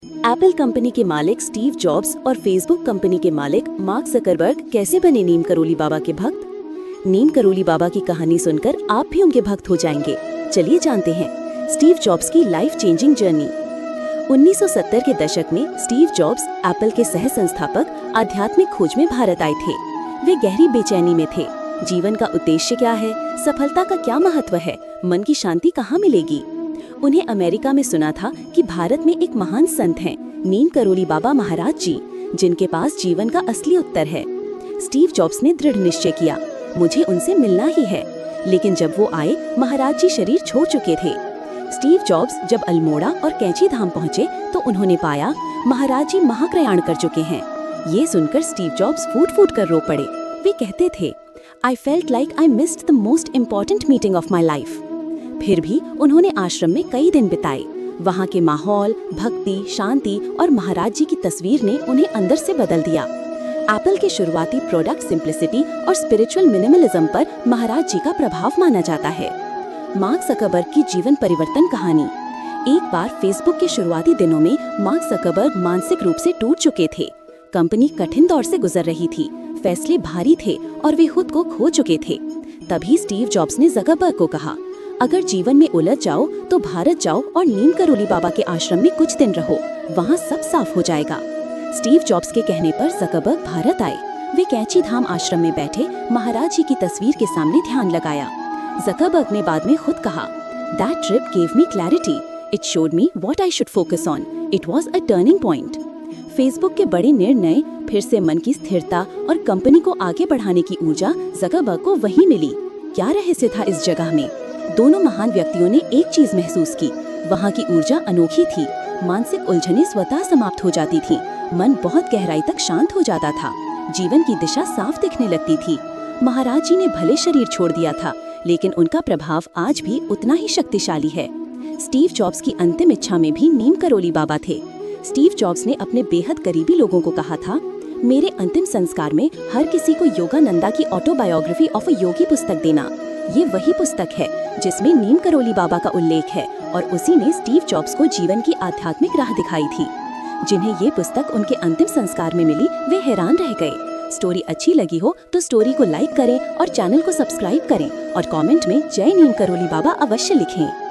Apple company के मालिक Steve jobs और फेसबुक कंपनी के मालिक मार्क ज़करबर्ग कैसे बने नीम करोली बाबा के भक्त। नीम करोली बाबा की कहानी सुनकर आप भी उनके भक्त हो जाएंगे। चलिए जानते हैं स्टीव जॉब्स की लाइफ चेंजिंग जर्नी। 1970 के दशक में स्टीव जॉब्स एप्पल के सह संस्थापक आध्यात्मिक खोज में भारत आए थे। वे गहरी बेचैनी में थे। जीवन का उद्देश्य क्या है, सफलता का क्या महत्व है, मन की शांति कहाँ मिलेगी। उन्हें अमेरिका में सुना था कि भारत में एक महान संत हैं, नीम करोली बाबा महाराज जी, जिनके पास जीवन का असली उत्तर है। स्टीव जॉब्स ने दृढ़ निश्चय किया, मुझे उनसे मिलना ही है। लेकिन जब वो आए, महाराज जी शरीर छोड़ चुके थे। स्टीव जॉब्स जब अल्मोड़ा और कैंची धाम पहुँचे तो उन्होंने पाया महाराज जी महाप्रयाण कर चुके हैं। ये सुनकर स्टीव जॉब्स फूट फूट कर रो पड़े। वे कहते थे, I felt like I missed the most important meeting of my life। फिर भी उन्होंने आश्रम में कई दिन बिताए। वहाँ के माहौल, भक्ति, शांति और महाराज जी की तस्वीर ने उन्हें अंदर से बदल दिया। एप्पल के शुरुआती प्रोडक्ट सिंप्लिसिटी और स्पिरिचुअल मिनिमलिज्म पर महाराज जी का प्रभाव माना जाता है। मार्क ज़करबर्ग की जीवन परिवर्तन कहानी। एक बार फेसबुक के शुरुआती दिनों में मार्क ज़करबर्ग मानसिक रूप से टूट चुके थे। कंपनी कठिन दौर से गुजर रही थी, फैसले भारी थे और वे खुद को खो चुके थे। तभी स्टीव जॉब्स ने ज़करबर्ग को कहा, अगर जीवन में उलझ जाओ तो भारत जाओ और नीम करोली बाबा के आश्रम में कुछ दिन रहो, वहाँ सब साफ हो जाएगा। स्टीव जॉब्स के कहने पर ज़करबर्ग भारत आए। वे कैंची धाम आश्रम में बैठे महाराज जी की तस्वीर के सामने ध्यान लगाया। ज़करबर्ग ने बाद में खुद कहा, That trip gave me clarity. It showed me what I should focus on. It was a turning point. Facebook के बड़े निर्णय, फिर से मन की स्थिरता और कंपनी को आगे बढ़ाने की ऊर्जा ज़करबर्ग को वहीं मिली। क्या रहस्य था इस जगह में? दोनों महान व्यक्तियों ने एक चीज महसूस की, वहाँ की ऊर्जा अनोखी थी। मानसिक उलझनें स्वतः समाप्त हो जाती थीं, मन बहुत गहराई तक शांत हो जाता था, जीवन की दिशा साफ दिखने लगती थी। महाराज जी ने भले शरीर छोड़ दिया था, लेकिन उनका प्रभाव आज भी उतना ही शक्तिशाली है। स्टीव जॉब्स की अंतिम इच्छा में भी नीम करोली बाबा थे। स्टीव जॉब्स ने अपने बेहद करीबी लोगों को कहा था, मेरे अंतिम संस्कार में हर किसी को योगानंदा की ऑटोबायोग्राफी ऑफ अ योगी पुस्तक देना। ये वही पुस्तक है जिसमें नीम करोली बाबा का उल्लेख है और उसी ने स्टीव जॉब्स को जीवन की आध्यात्मिक राह दिखाई थी। जिन्हें ये पुस्तक उनके अंतिम संस्कार में मिली, वे हैरान रह गए। स्टोरी अच्छी लगी हो तो स्टोरी को लाइक करें और चैनल को सब्सक्राइब करें और कमेंट में जय नीम करोली बाबा अवश्य लिखें।